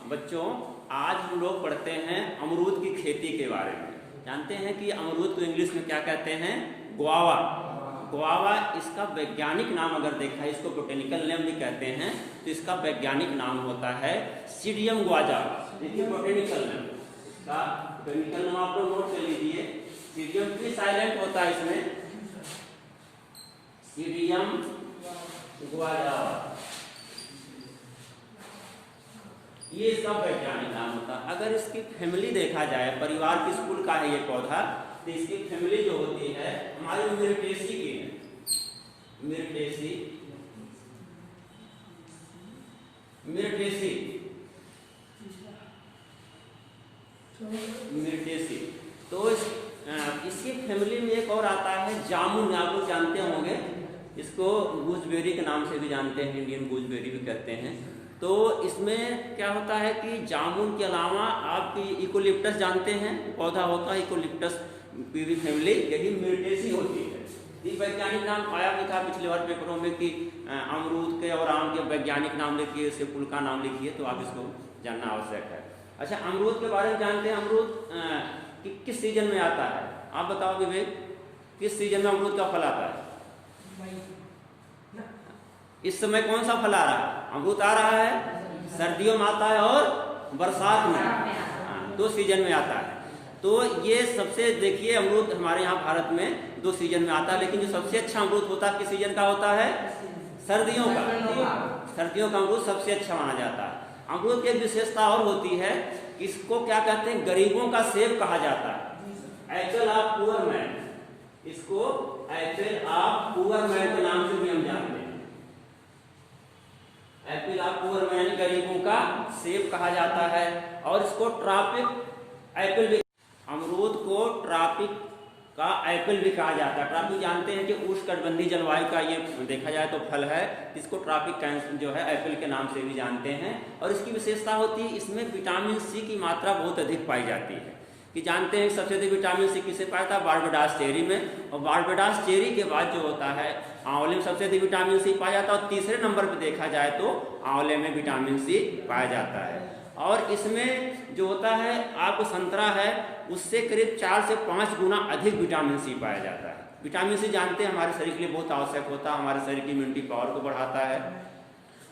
बच्चों, आज हम लोग पढ़ते हैं अमरूद की खेती के बारे में। जानते हैं कि अमरूद को इंग्लिश में क्या कहते हैं? गुआवा। गुआवा इसका वैज्ञानिक नाम अगर देखा है, इसको बोटेनिकल नेम भी कहते हैं, तो इसका वैज्ञानिक नाम होता है सीडियम गुआजा। देखिए बोटेनिकल नेम, इसका बोटेनिकल नाम आप लोग नोट कर लीजिए। सीडियम भी साइलेंट होता है इसमें, सीडियम गुआजा, ये इसका वैज्ञानिक नाम होता है। अगर इसकी फैमिली देखा जाए, परिवार किस कुल का है ये पौधा, तो इसकी फैमिली जो होती है हमारी मिर्टेसी की है। Myrtaceae, Myrtaceae, Myrtaceae. तो इसकी फैमिली में एक और आता है जामुन, आप लोग जानते होंगे, इसको गूजबेरी के नाम से भी जानते हैं, इंडियन गूजबेरी भी कहते हैं। तो इसमें क्या होता है कि जामुन के अलावा आपकी इकोलिप्टस जानते हैं, पौधा होता है इकोलिप्टस पीवी फैमिली, यही मिर्टेसी होती है। ये वैज्ञानिक नाम पाया भी था पिछले बार पेपरों में कि अमरूद के और आम के वैज्ञानिक नाम लिखिए, इसके कुल का नाम लिखिए, तो आप इसको जानना आवश्यक है। अच्छा, अमरूद के बारे में जानते हैं, अमरूद किस सीजन में आता है? आप बताओ विवेक, किस सीजन में अमरूद का फल आता है? इस समय कौन सा फल आ रहा है? अमरूद आ रहा है, सर्दियों में आता है और बरसात में, 2 सीजन में आता है। तो ये सबसे, देखिए अमरूद हमारे यहाँ भारत में 2 सीजन में आता है, लेकिन जो सबसे अच्छा अमरूद होता है किस सीजन का होता है? सर्दियों का। सर्दियों का अमरूद सबसे अच्छा माना जाता है। अमरूद की एक विशेषता और होती है, इसको क्या कहते हैं? गरीबों का सेब कहा जाता है, एप्पल ऑफ पुअर मैन। इसको एप्पल ऑफ पुअर मैन के नाम से भी हम जानते हैं। एप्पल ऑफ पुअर मैन, गरीबों का सेब कहा जाता है। और इसको ट्रॉपिक एप्पल भी, अमरूद को ट्रॉपिक का एप्पल भी कहा जाता है। ट्रॉपिक जानते हैं कि उष्णकटिबंधीय जलवायु का ये देखा जाए तो फल है, इसको ट्रॉपिक कैंसर जो है एप्पल के नाम से भी जानते हैं। और इसकी विशेषता होती है, इसमें विटामिन सी की मात्रा बहुत अधिक पाई जाती है। कि जानते हैं सबसे अधिक विटामिन सी किसे पाया था? बारबाडोस चेरी में। और बारबाडोस चेरी के बाद जो होता है आंवले में सबसे अधिक विटामिन सी पाया जाता है। और तीसरे नंबर पर देखा जाए तो आंवले में विटामिन सी पाया जाता है। और इसमें जो होता है आपको संतरा है, उससे करीब 4 से 5 गुना अधिक विटामिन सी पाया जाता है। विटामिन सी जानते हैं हमारे शरीर के लिए बहुत आवश्यक होता है, हमारे शरीर की इम्यूनिटी पावर को बढ़ाता है,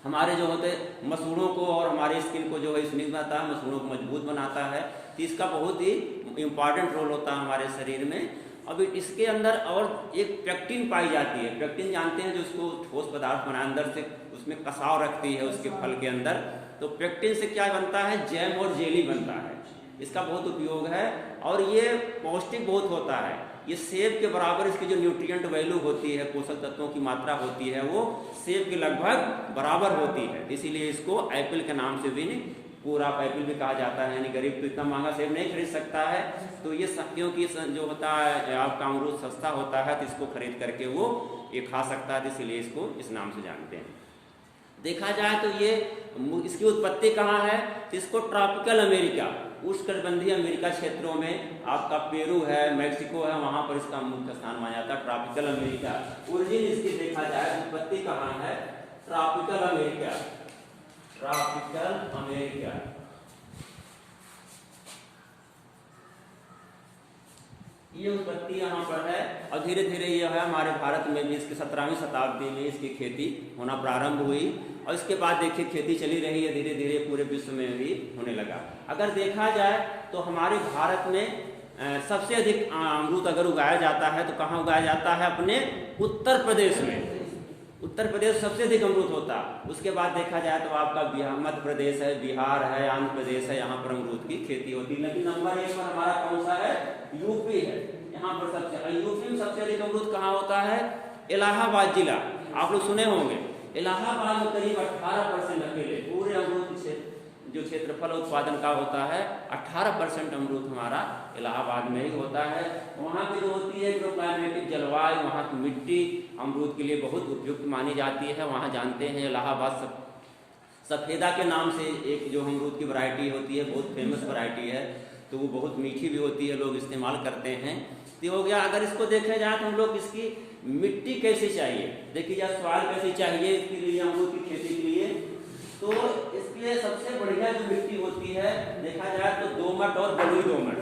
हमारे जो होते मसूड़ों को और हमारे स्किन को जो है स्मूथ बनाता है, मसूड़ों को मजबूत बनाता है। तो इसका बहुत ही इम्पॉर्टेंट रोल होता है हमारे शरीर में। अब इसके अंदर और एक पेक्टिन पाई जाती है। पेक्टिन जानते हैं, जो उसको ठोस पदार्थ बनाए, अंदर से उसमें कसाव रखती है उसके फल के अंदर। तो पेक्टिन से क्या बनता है? जैम और जेली बनता है। इसका बहुत उपयोग है और ये पौष्टिक बहुत होता है। ये सेब के बराबर इसकी जो न्यूट्रिएंट वैल्यू होती है, पोषक तत्वों की मात्रा होती है, वो सेब के लगभग बराबर होती है। इसीलिए इसको एप्पल के नाम से भी पूरा एप्पल भी कहा जाता है। यानी गरीब तो इतना महंगा सेब नहीं खरीद सकता है, तो ये क्योंकि जो होता है आपका अमरूद सस्ता होता है, तो इसको खरीद करके वो ये खा सकता है, इसीलिए इसको इस नाम से जानते हैं। देखा जाए तो ये इसकी उत्पत्ति कहाँ है? तो इसको ट्रॉपिकल अमेरिका, उष्णकटिबंधीय अमेरिका क्षेत्रों में, आपका पेरू है, मैक्सिको है, वहाँ पर इसका मुख्य स्थान माना जाता है। ट्रॉपिकल अमेरिका ओरिजिन इसकी देखा जाए, उत्पत्ति कहाँ है? Tropical America, tropical America. ये उत्पत्ति यहाँ पर है और धीरे धीरे ये है हमारे भारत में भी इसकी 17वीं शताब्दी में इसकी खेती होना प्रारंभ हुई। और इसके बाद देखिए खेती चली रही है, धीरे धीरे पूरे विश्व में भी होने लगा। अगर देखा जाए तो हमारे भारत में सबसे अधिक अमरूद अगर उगाया जाता है तो कहाँ उगाया जाता है? अपने उत्तर प्रदेश में। उत्तर प्रदेश सबसे अधिक अमरूद होता है। उसके बाद देखा जाए तो आपका बिहार, मध्य प्रदेश है, बिहार है, आंध्र प्रदेश है, यहाँ पर अमरूद की खेती होती है। लेकिन नंबर 1 पर हमारा कौन सा है? यूपी है। यहाँ पर सबसे, यूपी में सबसे अधिक अमरूद कहाँ होता है? इलाहाबाद जिला, आप लोग सुने होंगे। इलाहाबाद में करीब 18% अकेले पूरे अमरूद जो क्षेत्रफल उत्पादन का होता है, 18% अमरूद हमारा इलाहाबाद में ही होता है। वहाँ की जो होती है जो क्लाइमेटिक जलवायु, वहाँ की मिट्टी अमरूद के लिए बहुत उपयुक्त मानी जाती है। वहाँ जानते हैं इलाहाबाद सफ़ेदा के नाम से एक जो अमरूद की वैरायटी होती है, बहुत फेमस वैरायटी है, तो वो बहुत मीठी भी होती है, लोग इस्तेमाल करते हैं। तो हो गया। अगर इसको देखा जाए तो हम लोग इसकी मिट्टी कैसी चाहिए, देखिए या सॉइल कैसी चाहिए इसके लिए, अमरूद की खेती के लिए, तो इसके लिए सबसे बढ़िया जो मिट्टी होती होती है, देखा जाए तो दोमट और बलुई दोमट।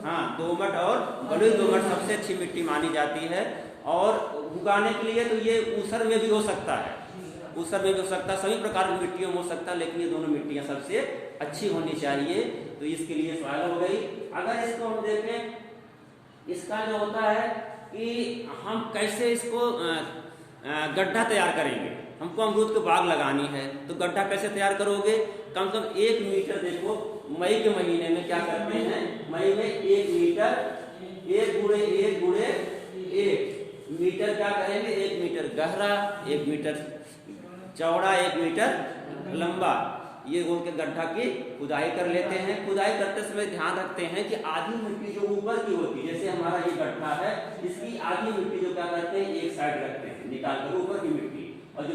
हाँ, दोमट और बलुई दोमट सबसे अच्छी मिट्टी मानी जाती है। और उगाने के लिए तो ये ऊसर में भी हो सकता है, ऊसर में भी हो सकता है, सभी प्रकार की मिट्टियों में हो सकता है, लेकिन ये दोनों मिट्टियाँ सबसे अच्छी होनी चाहिए। तो इसके लिए सॉइल हो गई। अगर इसको हम देखें, इसका जो होता है कि हम कैसे इसको गड्ढा तैयार करेंगे। हमको अमरूद के बाग लगानी है तो गड्ढा कैसे तैयार करोगे? कम से कम 1 मीटर, देखो मई के महीने में क्या करते हैं, मई में 1 मीटर, 1 गुणे 1 गुणे 1 मीटर क्या करेंगे, 1 मीटर गहरा, 1 मीटर चौड़ा, 1 मीटर लंबा, ये गोल के गड्ढा की खुदाई कर लेते हैं। खुदाई करते समय ध्यान रखते हैं कि आधी मिट्टी जो ऊपर की होती है, जैसे हमारा ये गड्ढा है, इसकी आधी मिट्टी जो क्या करते हैं, एक साइड रखते हैं निकाल कर ऊपर की मिट्टी, और जो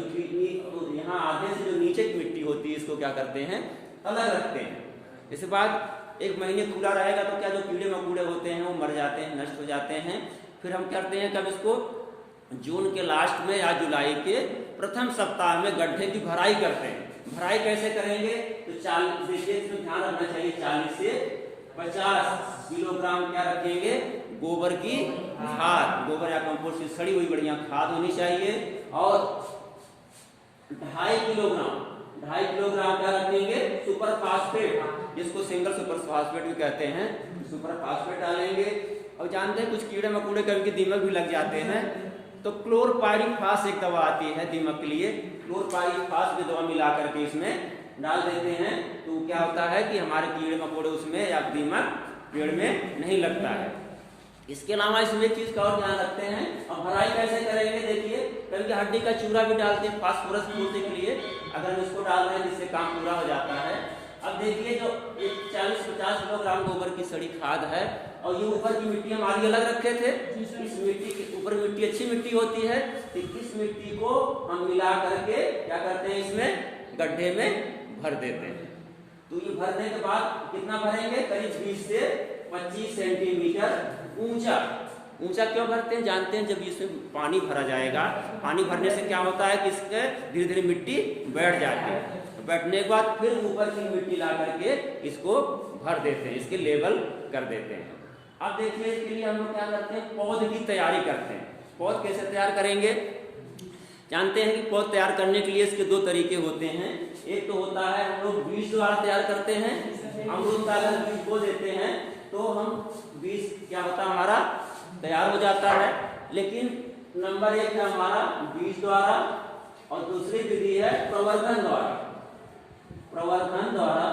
यहाँ आधे से जो नीचे की मिट्टी होती है इसको क्या करते हैं, अलग रखते हैं। इसके बाद 1 महीने खुला रहेगा तो क्या जो कीड़े मकोड़े होते हैं वो मर जाते हैं, नष्ट हो जाते हैं। फिर हम करते हैं कब इसको, जून के लास्ट में या जुलाई के प्रथम सप्ताह में गड्ढे की भराई करते हैं। भराई कैसे करेंगे तो 40, देखिए इसमें ध्यान रखना चाहिए, 40 से 50 किलोग्राम क्या रखेंगे, गोबर की खाद, गोबर या कंपोस्ट की सड़ी हुई बढ़िया खाद होनी चाहिए। और 2.5 किलोग्राम क्या रखेंगे, सुपर फास्फेट, जिसको सिंगल सुपर फास्फेट भी कहते हैं, सुपर फास्फेट डालेंगे। और जानते हैं कुछ कीड़े मकोड़े कभी दीमक भी लग जाते हैं, तो क्लोरपायरीफास एक दवा आती है दीमक के लिए, क्लोरपायरीफास की दवा मिला करके इसमें डाल देते हैं, तो क्या होता है कि हमारे कीड़े मकोड़े उसमें या दीमक पेड़ में नहीं लगता है। इसके अलावा इसमें एक चीज का और ध्यान रखते हैं, और भराई कैसे करेंगे, देखिए कभी हड्डी का चूरा भी डालते हैं फास्फोरस पूर्ति के लिए, अगर हम इसको डाल रहे हैं जिससे काम पूरा हो जाता है। अब देखिए जो 40-50 किलोग्राम गोबर की सड़ी खाद है, और ये ऊपर की मिट्टी हमारी अलग रखे थे, इस मिट्टी के ऊपर मिट्टी अच्छी मिट्टी होती है, तो इस मिट्टी को हम मिला करके क्या करते हैं, इसमें गड्ढे में भर देते हैं। तो ये भरने के बाद कितना भरेंगे, करीब 20 से 25 सेंटीमीटर ऊंचा। ऊंचा क्यों भरते हैं, जानते हैं, जब इसमें पानी भरा जाएगा, पानी भरने से क्या होता है कि इसके धीरे धीरे मिट्टी बैठ जाती है, बैठने के बाद फिर ऊपर की मिट्टी ला करके इसको भर देते हैं, इसके लेवल कर देते हैं। अब देखिए इसके लिए हम लोग क्या करते हैं, पौध की तैयारी करते हैं। पौध कैसे तैयार करेंगे, जानते हैं कि पौध तैयार करने के लिए इसके 2 तरीके होते हैं। एक तो होता है हम लोग बीज द्वारा तैयार करते हैं, अमरूद का अगर बीज बो देते हैं तो हम बीज क्या होता है हमारा तैयार हो जाता है। लेकिन नंबर 1 है हमारा बीज द्वारा, और दूसरी विधि है प्रवर्धन द्वारा। प्रवर्धन द्वारा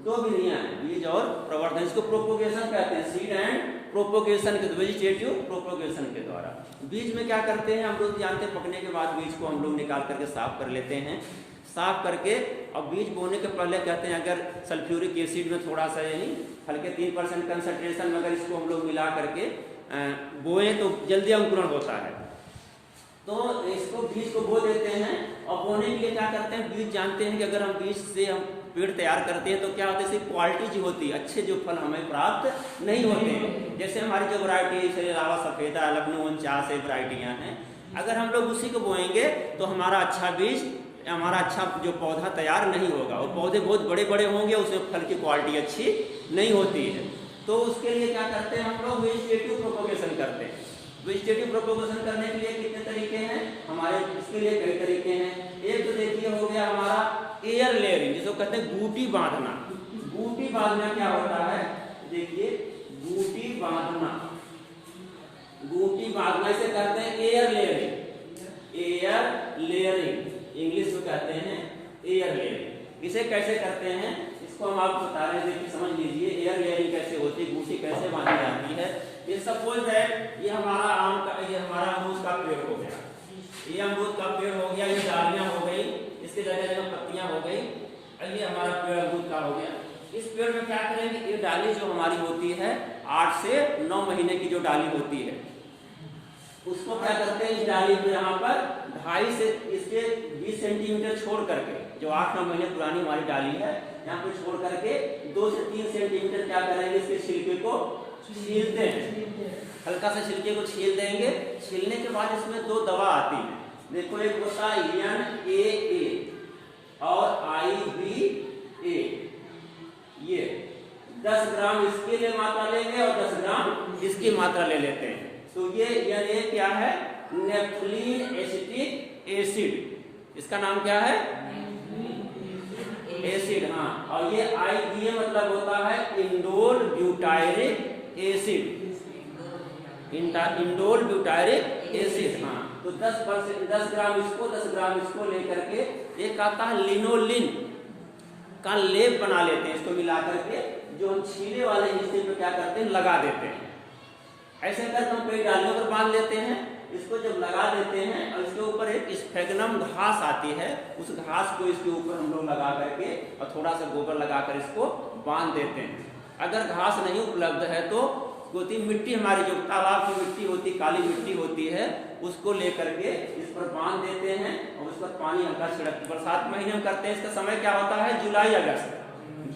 दो विधियां हैं, बीज और प्रवर्धन, इसको प्रोपोगेशन कहते हैं, सीड एंड प्रोपोगेशन के, वेजिटेटिव प्रोपोगेशन के द्वारा। बीज में क्या करते हैं, हम लोग जानते हैं पकने के बाद बीज को हम लोग निकाल करके साफ कर लेते हैं, साफ करके, और बीज बोने के पहले कहते हैं अगर सल्फ्यूरिक एसिड में थोड़ा सा यानी हल्के 3% कंसंट्रेशन में अगर इसको हम लोग मिला करके बोए तो जल्दी अंकुरण होता है। तो इसको बीज को बो देते हैं, और बोने के लिए क्या करते हैं, बीज जानते हैं कि अगर हम बीज से हम पेड़ तैयार करते हैं तो क्या होता है, इसकी क्वालिटी जो होती है, अच्छे जो फल हमें प्राप्त नहीं होते हैं। जैसे हमारी जो वैरायटी इसके अलावा सफेदा, लखनऊ 49 से वैरायटियाँ हैं, अगर हम लोग उसी को बोएंगे तो हमारा अच्छा बीज, हमारा अच्छा जो पौधा तैयार नहीं होगा, वो पौधे बहुत बड़े बड़े होंगे, उसमें फल की क्वालिटी अच्छी नहीं होती है। तो उसके लिए क्या करते हैं, हम लोग वेजिटेटिव प्रोपोगेशन करते हैं। वेजिटेटिव प्रोपोगेशन करने के लिए कितने तरीके हैं हमारे, इसके लिए कई तरीके हैं। एक तो देखिए हो गया हमारा एयर लेयरिंग, जिसको कहते हैं बूटी बांधना। बूटी बांधना क्या होता है, देखिए बूटी बांधना, बूटी बांधना इसे कहते हैं air layering. Air layering English में कहते हैं एयर लेयरिंग। इसे कैसे करते हैं इसको हम आपको बता रहे हैं, देखिए समझ लीजिए एयर लेयरिंग कैसे होती है, बूटी कैसे बांधी जाती है। ये सपोज है ये हमारा आम का, ये हमारा अमरूद का पेड़ हो गया, ये अमरूद का पेड़ हो गया, ये डालियां हो गई, इसके जगह जगह पत्तियां हो गई, और ये हमारा पेड़ अमरूद का हो गया। इस पेड़ में क्या करेंगे, ये डाली जो हमारी होती है 8 से 9 महीने की जो डाली होती है, उसको क्या करते हैं, इस डाली को यहाँ पर 2.5 से इसके 20 सेंटीमीटर छोड़ करके, जो 8-9 महीने पुरानी हमारी डाली है, यहाँ पे छोड़ करके 2 से 3 सेंटीमीटर क्या करेंगे, इसके छिलके को छीलते हैं, हल्का सा छिलके को छील देंगे। छीलने के बाद इसमें 2 दवा आती है, देखो एक होता है NAA और IBA। 10 ग्राम इसकी ले मात्रा लेंगे और 10 ग्राम इसकी मात्रा ले लेते हैं। तो ये क्या है, नेफ्थलीन एसिटिक एसिड, इसका नाम क्या है एसिड। हाँ, और ये ये मतलब होता है indole butyric acid, indole butyric acid. हाँ, तो 10 ग्राम इसको 10 ग्राम इसको लेकर के एक आता है लिनोलिन का लेप बना लेते हैं, इसको मिला करके जो हम छीले वाले हिस्से पे क्या करते हैं लगा देते हैं। ऐसे करके हम कई डालियों पर बांध लेते हैं, इसको जब लगा देते हैं और इसके ऊपर एक स्फेगनम घास आती है, उस घास को इसके ऊपर हम लोग लगा करके और थोड़ा सा गोबर लगाकर इसको बांध देते हैं। अगर घास नहीं उपलब्ध है तो होती मिट्टी, हमारी जो तालाब की मिट्टी होती, काली मिट्टी होती है, उसको लेकर के इस पर बांध देते हैं और उस पर पानी हल्का छिड़क। बरसात महीने में करते हैं, इसका समय क्या होता है जुलाई अगस्त।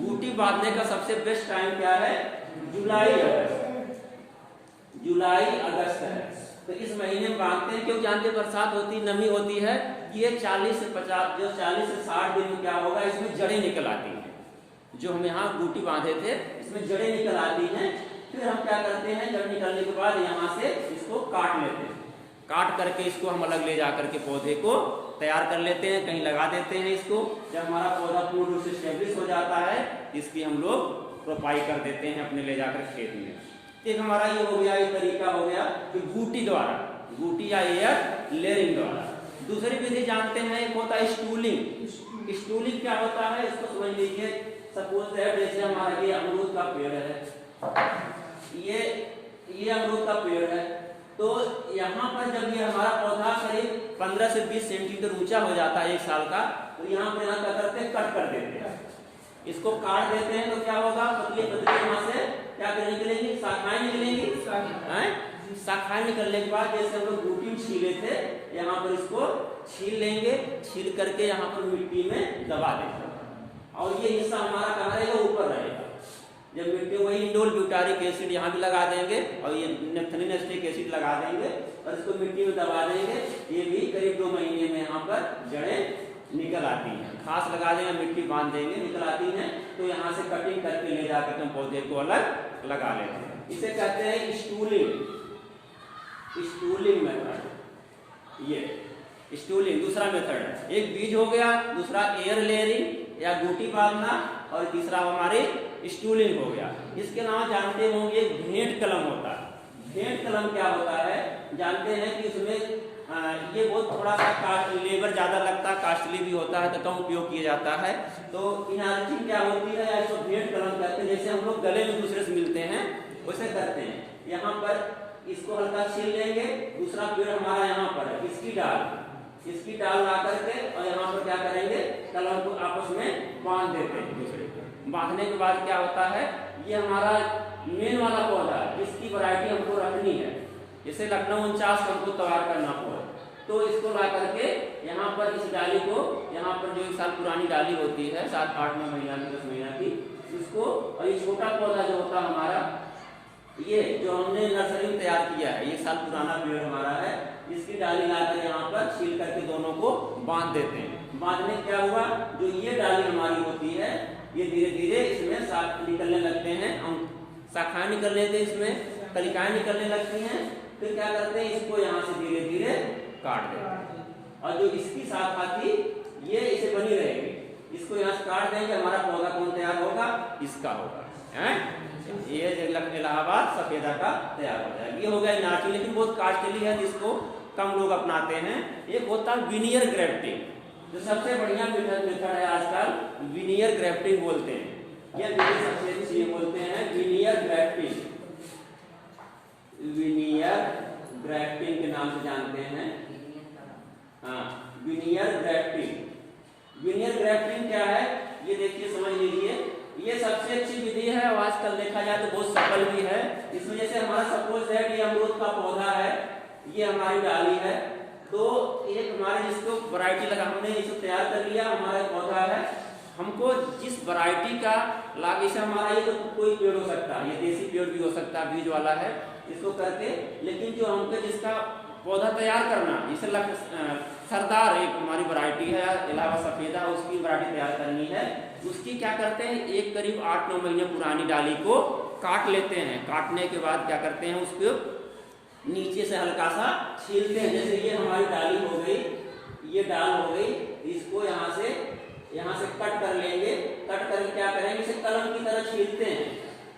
बूटी बांधने का सबसे बेस्ट टाइम क्या है, जुलाई अगस्त, जुलाई अगस्त है। तो इस महीने में बांधते हैं, क्योंकि जानते बरसात होती, नमी होती है, ये 40 से 60 दिन में क्या होगा, इसमें जड़ें निकल आती हैं। जो हम यहाँ बूटी बांधे थे इसमें जड़ें निकल आती हैं। फिर हम क्या करते हैं, जड़ निकलने के बाद यहाँ से इसको काट लेते हैं, काट करके इसको हम अलग ले जा करके पौधे को तैयार कर लेते हैं, कहीं लगा देते हैं इसको। जब हमारा पौधा पूर्ण रूप से स्टेब्लिश हो जाता है, इसकी हम लोग रोपाई कर देते हैं अपने ले जाकर खेत में। एक हमारा ये हो गया, एक तरीका हो गया कि बूटी द्वारा, बूटी या एयर लेयरिंग द्वारा। दूसरी विधि जानते हैं, एक होता है स्टूलिंग। स्टूलिंग क्या होता है, इसको समझ लीजिए। सपोज दैट जैसे हमारा ये अमरूद का पेड़ है, ये अमरूद का पेड़ है, तो यहाँ पर जब ये हमारा पौधा करीब 15 से 20 सेंटीमीटर ऊंचा हो जाता है 1 साल का, तो यहाँ पर क्या करते हैं, कट कर देते हैं, इसको काट देते हैं। तो क्या होगा, पतली पतली यहाँ से क्या निकलेंगी, शाखाएं निकलेंगी। शाखाएं निकलने के बाद जैसे हम लोग बूटी छीले थे, यहाँ पर इसको छील लेंगे, छील करके यहाँ पर मिट्टी में दबा देंगे और ये हिस्सा हमारा कहाँ रहेगा, ऊपर रहेगा। जब मिट्टी, वही इंडोल ब्यूटारिक एसिड यहाँ भी लगा देंगे और ये नेफ्थलीन एसिटिक एसिड लगा देंगे और इसको मिट्टी में दबा देंगे। ये भी करीब 2 महीने में यहाँ पर जड़ें निकल आती हैं। घास लगा देंगे, मिट्टी बांध देंगे, निकल आती हैं। तो यहाँ से कटिंग करके ले जाकर हम पौधे को अलग लगा लेते हैं। इसे कहते हैं स्टूलिंग, स्टूलिंग मेथड। ये स्टूलिंग दूसरा मेथड है। एक बीज हो गया, दूसरा एयर लेयरिंग या बूटी बांधना, और तीसरा हमारे स्टूलिंग हो गया। इसके नाम जानते होंगे, भेंट कलम होता है। भेंट कलम क्या होता है, जानते हैं कि उसमें ये बहुत थोड़ा सा लेबर ज्यादा लगता है, कास्टली भी होता है, तो कम उपयोग किया जाता है। तो इनार्चिंग क्या होती है, या इसको भेंट कलम कहते हैं। जैसे हम लोग गले में दूसरे से मिलते हैं वैसे करते हैं। यहाँ पर इसको हल्का छील लेंगे, दूसरा पेड़ हमारा यहाँ पर है, इसकी डाल ला करके और यहाँ पर क्या करेंगे, कलम को आपस में बांध देते हैं दूसरे को। बांधने के बाद क्या होता है, ये हमारा मेन वाला पौधा, इसकी वैरायटी हमको रखनी है। जैसे लखनऊ 49 हमको तैयार करना पड़ा, तो इसको ला करके यहाँ पर इस डाली को, यहाँ पर जो 1 साल पुरानी डाली होती है, 7, 8, 9 महीना की, 10 महीना की, इसको, और ये छोटा पौधा जो होता है हमारा, ये जो हमने नर्सरी में तैयार किया है, 1 साल पुराना पेड़ हमारा है, इसकी डाली लाकर यहाँ पर छील करके दोनों को बांध देते हैं। बांधने क्या हुआ, जो ये डाली हमारी होती है, ये धीरे धीरे इसमें शाख निकलने लगते हैं, शाखाएं निकलने से इसमें कलिकाएं निकलने लगती हैं। फिर क्या करते हैं, इसको यहाँ से धीरे धीरे काट देते हैं और जो इसकी शाखा थी ये इसे बनी रहेगी। इसको यहाँ से काट देंगे, हमारा पौधा कौन तैयार होगा, इसका होगा, ये इलाहाबाद सफेदा का तैयार हो जाएगा। ये हो गया नाची, लेकिन बहुत कास्टली है, जिसको कम लोग अपनाते हैं। एक होता है विनियर ग्राफ्टिंग, जो सबसे बढ़िया मेथड है आजकल, विनियर ग्राफ्टिंग बोलते हैं। ये सबसे अच्छी बोलते हैं विनियर ग्राफ्टिंग, विनियर ग्राफ्टिंग के नाम से जानते हैं। हाँ, विनियर ग्राफ्टिंग। विनियर ग्राफ्टिंग क्या है, ये देखिए, समझ लीजिए। ये सबसे अच्छी विधि है और आजकल देखा जाए तो बहुत सफल भी है। इसमें जैसे हमारा सपोज है कि अमरूद का पौधा है, ये हमारी डाली है, तो एक हमारे जिसको वैरायटी लगा, हमने इसे तैयार कर लिया, हमारा पौधा है, हमको जिस वैरायटी का लाभ, इसे हमारा ये तो कोई पेड़ हो सकता है, ये देसी पेड़ भी हो सकता है, बीज वाला है, इसको करके, लेकिन जो हमको जिसका पौधा तैयार करना, इसे सरदार एक हमारी वैरायटी है, इलाहाबाद सफेदा, उसकी वैरायटी तैयार करनी है। उसकी क्या करते हैं, एक करीब 8-9 महीने पुरानी डाली को काट लेते हैं। काटने के बाद क्या करते हैं, उसको नीचे से हल्का सा छीलते हैं। जैसे ये हमारी डाली हो गई, ये डाल हो गई, इसको यहाँ से कट कर लेंगे। कट करके क्या करेंगे, इसे कलम की तरह छीलते हैं।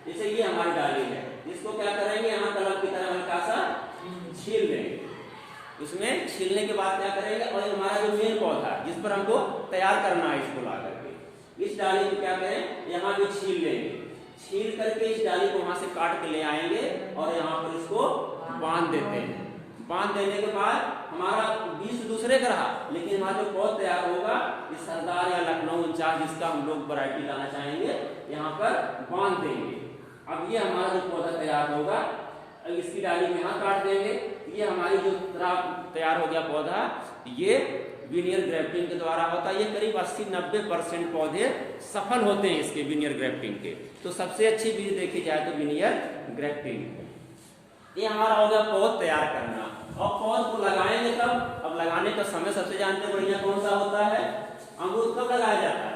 जैसे ये हमारी डाली है, इसको क्या करेंगे, यहाँ कलम की तरह हल्का सा छील लेंगे। उसमें छीलने के बाद क्या करेंगे, और हमारा जो मेन पौधा जिस पर हमको तैयार करना है, इसको ला करके इस डाली को क्या करें, यहाँ पे छील लेंगे। छील करके इस डाली को वहां से काट के ले आएंगे और यहाँ पर इसको बांध देते हैं। बांध देने के बाद हमारा बीज दूसरे का रहा, लेकिन हमारा जो पौधा तैयार होगा, इस सरदार या लखनऊ 49 जिसका हम लोग वैरायटी लाना चाहेंगे, यहाँ पर बांध देंगे। अब ये हमारा जो पौधा तैयार होगा, इसकी डाली में यहाँ काट देंगे। ये हमारी जो तैयार हो गया पौधा, ये विनियर ग्राफ्टिंग के द्वारा होता है। ये करीब 80-90% पौधे सफल होते हैं इसके विनियर ग्राफ्टिंग के। तो सबसे अच्छी बीज देखी जाए तो विनियर ग्राफ्टिंग। ये हमारा हो गया पौध तैयार करना। और पौध को लगाएंगे कब, अब लगाने का समय सबसे जानते हैं बढ़िया कौन सा होता है, अमरूद कब लगाया जाता है,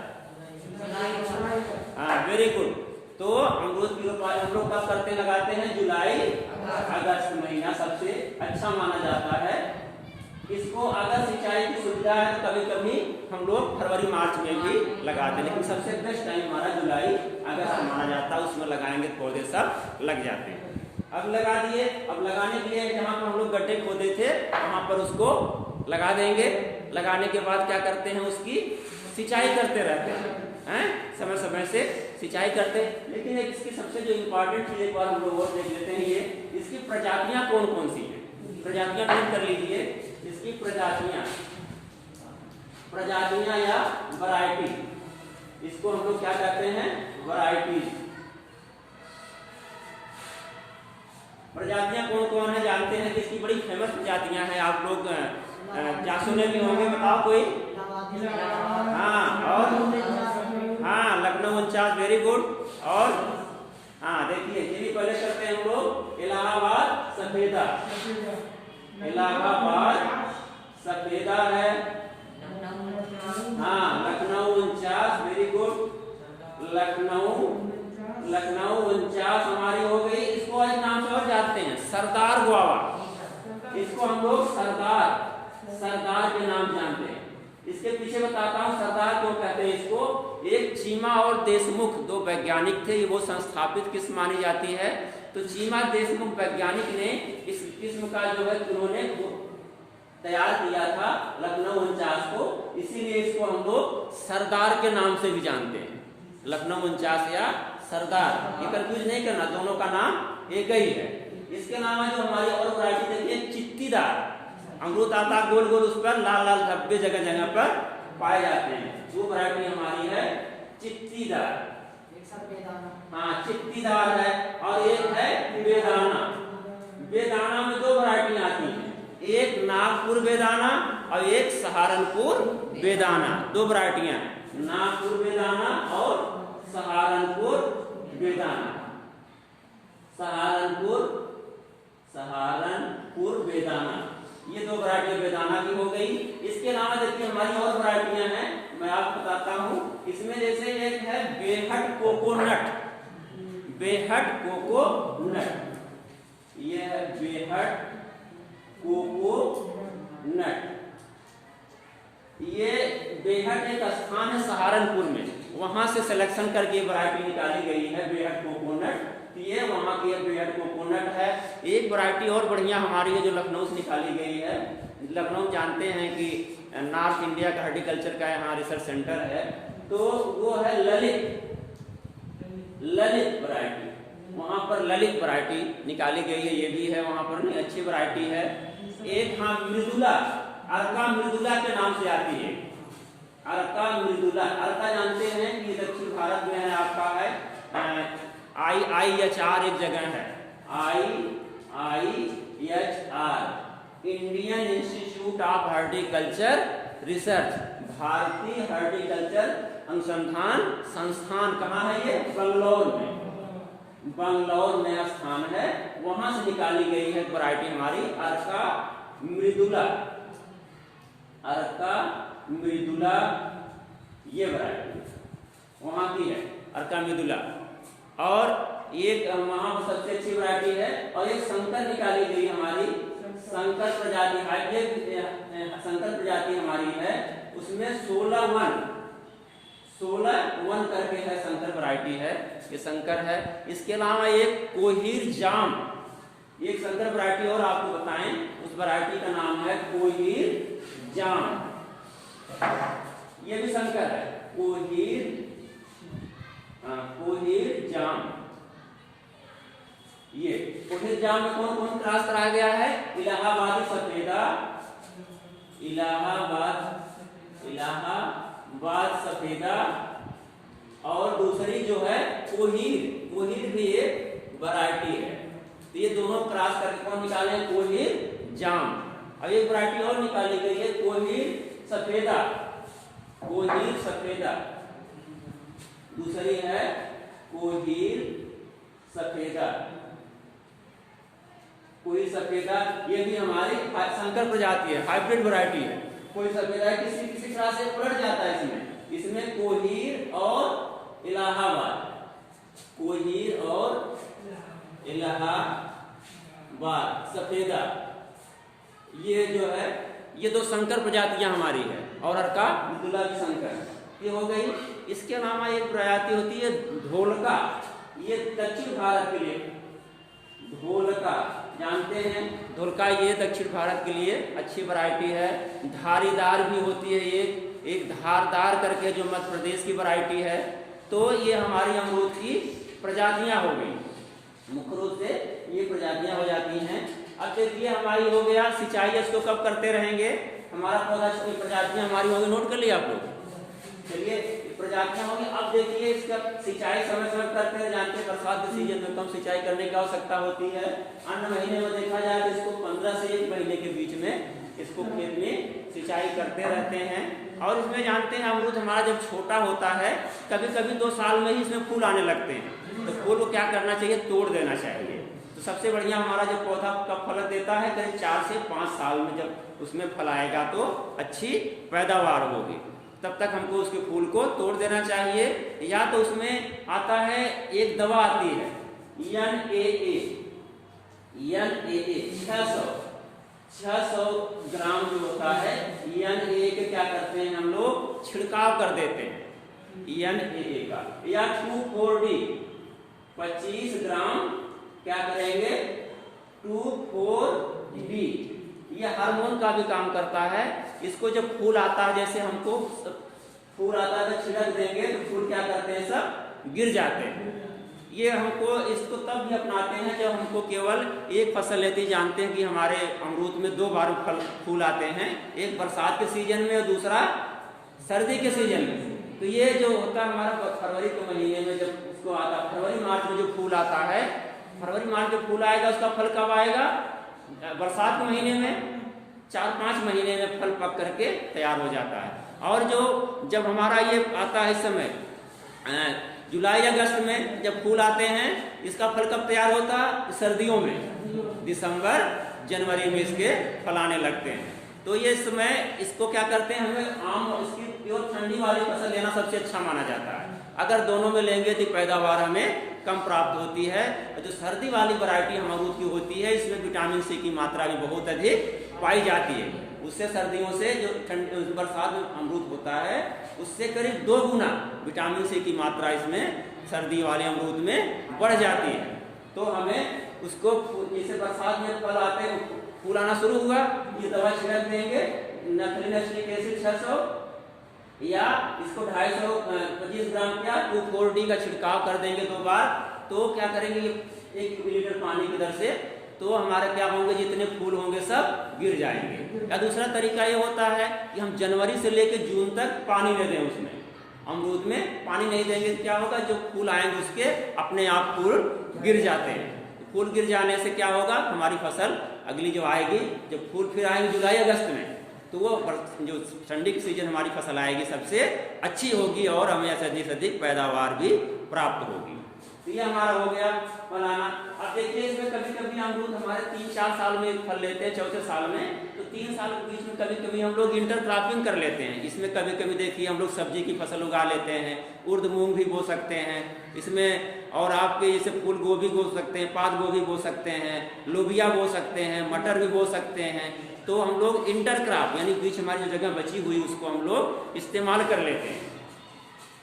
हाँ वेरी गुड। तो अमरूद की रोपाई हम लोग कब करते लगाते हैं, जुलाई अगस्त महीना सबसे अच्छा माना जाता है। इसको अगर सिंचाई की सुविधा है तो कभी कभी हम लोग फरवरी मार्च में भी लगाते हैं, लेकिन सबसे बेस्ट टाइम हमारा जुलाई अगस्त माना जाता है। उसमें लगाएंगे पौधे सब लग जाते हैं। अब लगा दिए, अब लगाने के लिए जहाँ पर हम लोग गड्ढे खोदे थे वहां पर उसको लगा देंगे। लगाने के बाद क्या करते हैं, उसकी सिंचाई करते रहते हैं, समय समय से सिंचाई करते हैं। लेकिन इसकी सबसे जो इम्पोर्टेंट चीज एक बार हम लोग और देख लेते हैं, ये इसकी प्रजातियां कौन कौन सी है। प्रजातियां नोट कर लीजिए, इसकी प्रजातियां या वैरायटी, इसको हम लोग क्या कहते हैं, वैरायटी। प्रजातियां कौन कौन है जानते हैं कि इसकी बड़ी फेमस प्रजातियां हैं, आप लोग क्या सुने भी होंगे, बताओ कोई, हाँ और हाँ लखनऊ 49 वेरी गुड। और हाँ देखिए ये भी पहले करते हैं हम लोग, इलाहाबाद सफेदा, इलाहाबाद सफेदा है, हाँ लखनऊ 49 वेरी गुड। लखनऊ 49 हमारी हो गई। इसको एक नाम से और जानते हैं, सरदार गुआवा। इसको हम लोग सरदार के नाम जानते हैं। इसके पीछे बताता हूँ सरदार क्यों कहते हैं इसको। एक चीमा और देशमुख दो वैज्ञानिक थे, वो संस्थापित किस्म मानी जाती है। तो चीमा देशमुख वैज्ञानिक ने इस किस्म का जो है उन्होंने तैयार किया था लखनऊ 49 को, इसीलिए इसको हम लोग सरदार के नाम से भी जानते हैं। लखनऊ 49 या सरदार, ये कंफ्यूज नहीं करना, दोनों का नाम एक ही है। इसके अलावा जो हमारी और वैरायटी देखिए, चित्तीदार अमरूद आता गोल गोल, उस पर लाल लाल धब्बे जगह जगह पर पाए जाते हैं, वो वैरायटी हमारी है चित्तीदार। हाँ चित्तीदार है। और एक है बेदाना। बेदाना में दो वैरायटी आती हैं, एक नागपुर बेदाना और एक सहारनपुर बेदाना, दो वैरायटियां, नागपुर बेदाना और सहारनपुर बेदाना। सहारनपुर बेदाना, ये दो वैरायटी बेदाना की हो गई। इसके अलावा देखिए हमारी और वैरायटियां हैं, मैं आपको बताता हूँ। इसमें जैसे एक है बेहट कोकोनट, बेहट कोकोनट, ये है बेहट कोकोनट। ये बेहट एक स्थान है सहारनपुर में, वहां से सिलेक्शन करके वैरायटी निकाली गई है बेहट कोकोनट। ये वहां की बेहट कोकोनट है। एक वैरायटी और बढ़िया हमारी है जो लखनऊ से निकाली गई है। लखनऊ जानते हैं कि नॉर्थ इंडिया का हॉर्टिकल्चर का यहाँ रिसर्च सेंटर है, तो वो है ललित वैरायटी। वहां पर ललित वैरायटी निकाली गई है, ये भी है वहां पर, नहीं अच्छी वैरायटी है। एक हाँ मृदुला, अर्का मृदुला के नाम से आती है, अर्का मृदुला। अर्का जानते हैं कि दक्षिण भारत में है, आपका है IIHR एक जगह है, IIHR Indian institute of horticulture research, भारतीय हॉर्टिकल्चर अनुसंधान संस्थान। कहाँ है ये, बंगलौर में, बंगलौर में स्थान है, वहां से निकाली गई है वैरायटी हमारी अर्का मृदुला। अर्का मृदुला ये वैरायटी वहाँ की है अर्का मृदुला। और एक वहाँ सबसे अच्छी वैरायटी है। और एक संकर निकाली गई हमारी, संकर प्रजाति हाइब्रिड संकर प्रजाति हमारी है, उसमें 16 वन करके है, संकर वैरायटी है, ये संकर है। इसके अलावा एक कोहिर जाम, एक संकर वैरायटी और आपको बताएं, उस वैरायटी का नाम है कोहिर जाम, ये भी संकर है, कोहिर जाम। ये कोहिर जाम में कौन कौन क्रॉस कराया गया है? इलाहाबादी सफेदा, इलाहाबाद सफेदा, और दूसरी जो है कोहिर भी एक वैरायटी है। तो ये दोनों क्रॉस करके कौन निकाले हैं? कोहिर जाम। अब एक वैरायटी और निकाली गई है कोहिर सफेदा, दूसरी है कोहिर सफेदा, ये भी हमारी संकर प्रजाति है, हाइब्रिड वैरायटी है। कोहिर सफेदा किसी तरह से उलट जाता है इसमें कोहिर और इलाहाबाद, कोहिर और इलाहाबाद सफेदा, ये जो है ये दो संकर प्रजातियां हमारी है। और अर्का मृदुला भी संकर, ये हो गई। इसके अलावा एक प्रजाति होती है ढोलका, ये दक्षिण भारत के लिए, ढोलका जानते हैं, ढोलका ये दक्षिण भारत के लिए अच्छी वैरायटी है। धारीदार भी होती है, एक धारदार करके जो मध्य प्रदेश की वैरायटी है। तो ये हमारी अमरूद की प्रजातियां हो गई, मुख्य रूप से ये प्रजातियां हो जाती हैं। अब देखिए हमारी हो गया सिंचाई, इसको कब करते रहेंगे, हमारा पौधा प्रजातियां हमारी होगी, नोट कर लिया आप लोग। चलिए प्रजातियां होंगी। अब देखिए इसका सिंचाई समय समय करते हैं, जानते हैं बरसात के सीजन में कम सिंचाई करने की आवश्यकता होती है। अन्य महीने में देखा जाए तो इसको 15 से 1 महीने के बीच में इसको खेत में सिंचाई करते रहते हैं। और इसमें जानते हैं अमरूद हमारा जब छोटा होता है, कभी कभी 2 साल में ही इसमें फूल आने लगते हैं, तो फूल को क्या करना चाहिए? तोड़ देना चाहिए। तो सबसे बढ़िया हमारा जब पौधा कब फल देता है? करीब 4 से 5 साल में जब उसमें फल आएगा तो अच्छी पैदावार होगी, तब तक हमको उसके फूल को तोड़ देना चाहिए। या तो उसमें आता है एक दवा आती है NAA 600 ग्राम जो होता है NAA के क्या करते हैं हम लोग? छिड़काव कर देते हैं NAA का। या 2,4-D 25 ग्राम क्या करेंगे? 2,4-D, ये हार्मोन का भी काम करता है। इसको जब फूल आता है, जैसे हमको फूल आता है तो छिड़क देंगे तो फूल क्या करते हैं? सब गिर जाते हैं। ये हमको इसको तब भी अपनाते हैं जब हमको केवल एक फसल लेते हैं। जानते हैं कि हमारे अमरूद में 2 बार फूल आते हैं, एक बरसात के सीजन में और दूसरा सर्दी के सीजन में। तो ये जो होता है हमारा फरवरी के महीने में जब उसको आता, फरवरी मार्च में जो फूल आता है, फरवरी मार्च में फूल आएगा, उसका फल कब आएगा? बरसात के महीने में 4-5 महीने में फल पक करके तैयार हो जाता है। और जो जब हमारा ये आता है इस समय जुलाई अगस्त में जब फूल आते हैं, इसका फल कब तैयार होता है? सर्दियों में, दिसंबर जनवरी में इसके फल आने लगते हैं। तो ये समय इसको क्या करते हैं, हमें आम इसकी प्योर ठंडी वाली फसल लेना सबसे अच्छा माना जाता है। अगर दोनों में लेंगे तो पैदावार हमें कम प्राप्त होती है। जो सर्दी वाली वैरायटी अमरूद की होती है, इसमें विटामिन सी की मात्रा भी बहुत अधिक पाई जाती है। उससे सर्दियों से जो बरसात में अमरूद होता है, उससे करीब 2 गुना विटामिन सी की मात्रा इसमें सर्दी वाले अमरूद में बढ़ जाती है। तो हमें उसको, जैसे बरसात में फल आते हैं, फूल आना शुरू हुआ, ये दवा छिड़क देंगे नथलिनस्टिक एसिड 600 या इसको 250 ग्राम क्या 2,4-D का छिड़काव कर देंगे 2 बार। तो क्या करेंगे, ये 1 मिलीलीटर पानी की दर से, तो हमारे क्या होंगे, जितने फूल होंगे सब गिर जाएंगे। या दूसरा तरीका ये होता है कि हम जनवरी से लेकर जून तक पानी न दें, उसमें अमरूद में पानी नहीं देंगे तो क्या होगा, जो फूल आएंगे उसके अपने आप फूल गिर जाते हैं। फूल गिर जाने से क्या होगा, हमारी फसल अगली जो आएगी, जब फूल फिर आएंगे जुलाई अगस्त में, तो वो जो ठंडी की सीजन हमारी फसल आएगी सबसे अच्छी होगी और हमें अधिक से अधिक पैदावार भी प्राप्त होगी। तो ये हमारा हो गया बनाना। अब देखिए इसमें कभी कभी अमरूद हमारे 3-4 साल में फल लेते हैं, चौथे साल में, तो 3 साल के बीच में कभी कभी हम लोग इंटरक्रॉपिंग कर लेते हैं। इसमें कभी कभी देखिए हम लोग सब्जी की फसल उगा लेते हैं, उर्द मूंग भी बो सकते हैं इसमें, और आपके जैसे फूल गोभी बो सकते हैं, पात गोभी बो सकते हैं, लोबिया बो सकते हैं, मटर भी बो सकते हैं। तो हम लोग इंटरक्रॉप यानी बीच हमारी जो जगह बची हुई उसको हम लोग इस्तेमाल कर लेते हैं।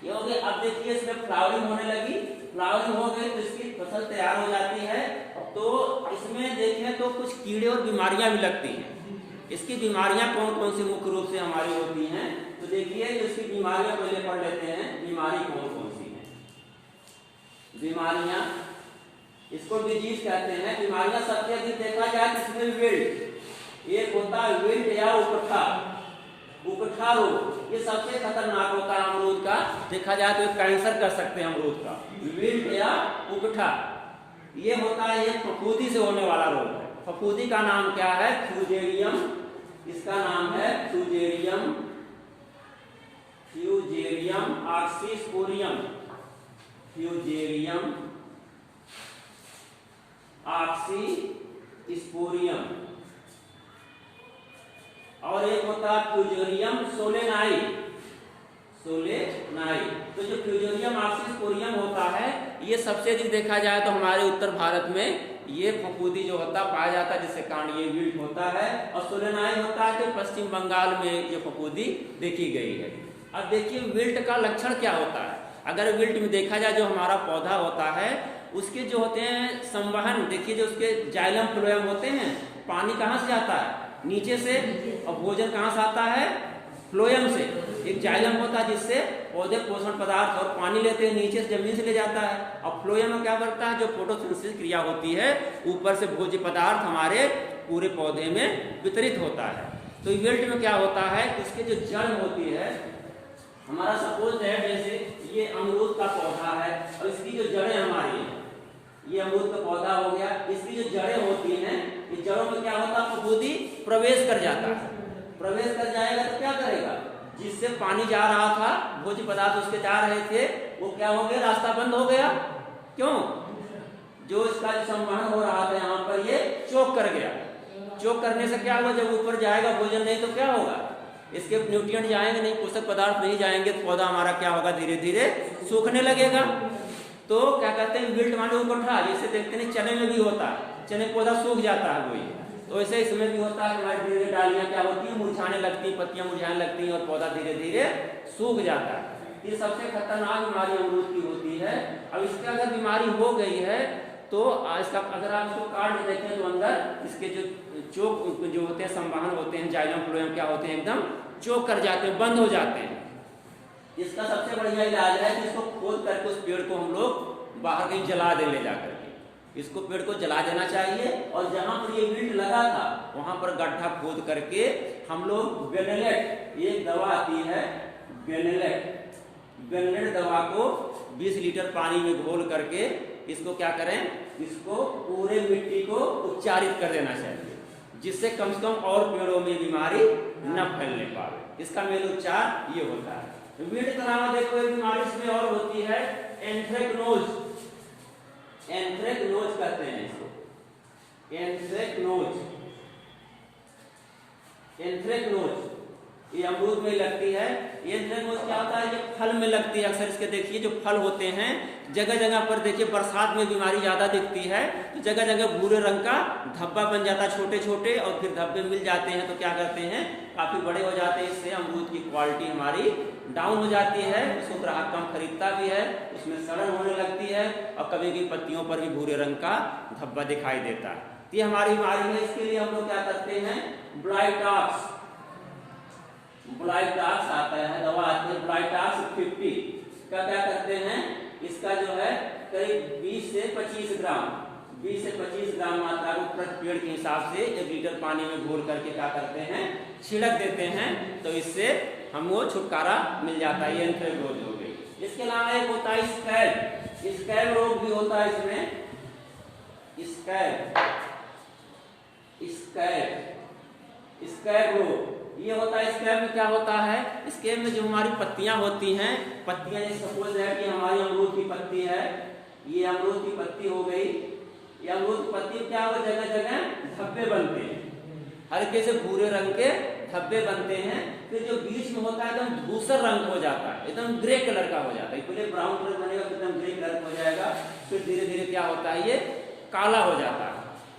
ये हो गया। अब देखिए इसमें फ्लावरिंग होने लगी, फ्लावरिंग हो गई तो इसकी फसल तैयार हो जाती है। तो इसमें देखें तो कुछ कीड़े और बीमारियां भी लगती हैं। इसकी बीमारियां कौन कौन सी मुख्य रूप से हमारी होती हैं, तो देखिए इसकी बीमारियां पहले पढ़ लेते हैं। बीमारी कौन कौन सी है? बीमारियां, इसको डिजीज कहते हैं। बीमारियां सबसे अधिक देखा जाए इसमें विल्ट, एक होता है विल्ट या उकठा रोग, ये सबसे खतरनाक होता है अमरूद का। देखा जाए तो कैंसर कर सकते हैं अमरूद का, विल्ट या उकठा। ये होता है, ये फफूंदी से होने वाला रोग है। फफूंदी का नाम क्या है? फ्यूजेरियम, इसका नाम है फ्यूजेरियम ऑक्सीस्पोरियम, फ्यूजेरियम ऑक्सीस्पोरियम। और एक होता है फ्यूजेरियम सोलेनाई। तो जो फ्यूजेरियम ऑक्सीस्पोरियम होता है, ये सबसे अधिक देखा जाए तो हमारे उत्तर भारत में ये फफूंदी जो होता पाया जाता है, जिसके कारण ये विल्ट होता है। और सोलेनाई होता है कि पश्चिम बंगाल में ये फफूंदी देखी गई है। अब देखिए विल्ट का लक्षण क्या होता है। अगर विल्ट में देखा जाए जो हमारा पौधा होता है उसके जो होते हैं संवहन, देखिए जो उसके जाइलम फ्लोएम होते हैं, पानी कहाँ से जाता है? नीचे से, और भोजन कहाँ से आता है? फ्लोएम से। एक जाइलम होता है जिससे पौधे पोषण पदार्थ और पानी लेते हैं, नीचे से जमीन से ले जाता है। और फ्लोएम में क्या करता है? जो फोटोसिंथेसिस क्रिया होती है, ऊपर से भोज्य पदार्थ हमारे पूरे पौधे में वितरित होता है। तो विल्ट में क्या होता है? इसके जो जड़ होती है, हमारा सपोज है जैसे ये अमरूद का पौधा है और इसकी जो जड़ें हमारी हैं, ये अमरूद का पौधा हो गया, इसकी जो जड़ें होती हैं, इस जड़ों में क्या होता है? फफूंदी प्रवेश कर जाता है। प्रवेश कर जाएगा तो क्या करेगा? जिससे पानी जा रहा था, भोज्य पदार्थ उसके जा रहे थे, वो क्या हो गया? रास्ता बंद हो गया। क्यों? जो इसका जो संवहन हो रहा था यहाँ पर, ये चोक कर गया। चोक करने से क्या होगा? जब ऊपर जाएगा भोजन नहीं तो क्या होगा? इसके न्यूट्रिएंट जाएंगे नहीं, पोषक पदार्थ नहीं जाएंगे, तो पौधा हमारा क्या होगा? धीरे धीरे सूखने लगेगा। तो क्या कहते हैं? विल्ट माने उकठा, जैसे देखते हैं चने में भी होता है, चने पौधा सूख जाता है वही, तो ऐसे इसमें भी होता है। हमारी धीरे धीरे डालियां क्या होती है? मुरझाने लगती, पत्तियां मुरझाने लगती हैं और पौधा धीरे धीरे सूख जाता है। ये सबसे खतरनाक बीमारी अमरूद की होती है। अब इसके अगर बीमारी हो गई है तो इसका अगर आप इसको काट देखें तो अंदर इसके जो चोक जो होते हैं, संवहन होते हैं, जाइलम फ्लोएम क्या होते हैं? एकदम चोक कर जाते हैं, बंद हो जाते हैं। इसका सबसे बढ़िया इलाज है कि इसको खोद करके उस पेड़ को हम लोग बाहर कहीं जला दे, ले जाकर के इसको पेड़ को जला देना चाहिए। और जहां पर ये विल्ट लगा था वहां पर गड्ढा खोद करके हम लोग बेनेलेट, एक दवा आती है बेनेलेट दवा को 20 लीटर पानी में घोल करके इसको क्या करें? इसको पूरे मिट्टी को उपचारित कर देना चाहिए, जिससे कम से कम और पेड़ों में बीमारी न फैलने पाए। इसका मेन उपचार ये होता है। विल्ट के अलावा देखो एक बीमारी इसमें और होती है, एंथ्रेक्नोज कहते हैं इसको, एंथ्रेक्नोज ये अमरूद में लगती है। ये एंथ्रेक्नोज क्या होता है? ये फल में लगती है अक्सर। इसके देखिए जो फल होते हैं, जगह जगह पर देखिए बरसात में बीमारी ज्यादा दिखती है, तो जगह जगह भूरे रंग का धब्बा बन जाता है, छोटे छोटे, और फिर धब्बे मिल जाते हैं तो क्या करते हैं? काफी बड़े हो जाते हैं। इससे अमरूद की क्वालिटी हमारी डाउन हो जाती है, उसको ग्राहक कम खरीदता भी है, उसमें सड़न होने लगती है और कभी कभी पत्तियों पर भी भूरे रंग का धब्बा दिखाई देता है। ये हमारी बीमारी है। इसके लिए हम लोग क्या करते हैं? ब्लाइटॉक्स आता है, दवा आती है ब्लाइटॉक्स 50 का क्या करते हैं? इसका जो है करीब 20 से 25 ग्राम मात्रा को प्रति पेड़ के हिसाब से 1 लीटर पानी में घोल करके क्या करते हैं? छिड़क देते हैं, तो इससे हमको छुटकारा मिल जाता है। ये एंथ्रेक्नोज हो गई। इसके अलावा एक होता है स्कैब रोग भी होता है इसमें। स्कैब रोग ये होता है। स्कैब में क्या होता है? स्कैब में जो हमारी पत्तियां होती हैं, पत्तियां जैसे सपोज है कि हमारी अमरूद की पत्ती है, ये अमरूद की पत्ती हो गई। ये अमरूद की पत्ती क्या हो, जगह जगह धब्बे बनते हैं, हल्के से भूरे रंग के धब्बे बनते हैं। फिर जो बीच में होता है एकदम धूसर रंग हो जाता है, एकदम ग्रे कलर का हो जाता है। पहले ब्राउन कलर बनेगा, एकदम ग्रे कलर हो जाएगा। फिर धीरे धीरे क्या होता है, ये काला हो जाता है।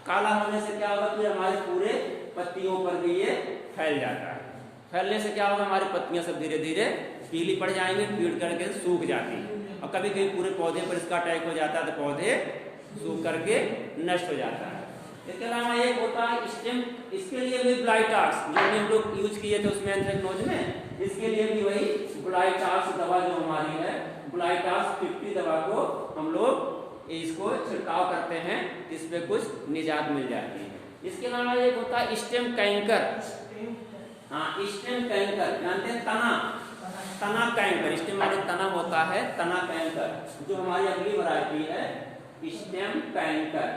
काला होने से क्या होगा, फिर हमारे पूरे पत्तियों पर भी ये फैल जाता है। फैलने से क्या होगा, हमारी पत्तियां सब धीरे धीरे पीली पड़ जाएंगी, पीट करके सूख जाती है। और कभी कभी पूरे पौधे पर इसका अटैक हो जाता है तो पौधे सूख करके नष्ट हो जाता है। इसके अलावा एक होता है स्टेम, इसके लिए भी ब्लाइटाक्स जो भी हम लोग यूज किए थे उसमें एंथ्रेक्नोज में, इसके लिए भी वही ब्लाइटाक्स दवा जो हमारी है, ब्लाइटाक्स 50 दवा को हम लोग इसको छिड़काव करते हैं, इस पे कुछ निजात मिल जाती है। इसके अलावा एक होता है स्टेम कैंकर। हाँ, स्टेम कैंकर जानते हैं, तना कैंकर, स्टेम माने तना होता है, तना कैंकर जो हमारी अगली वैरायटी है स्टेम कैंकर।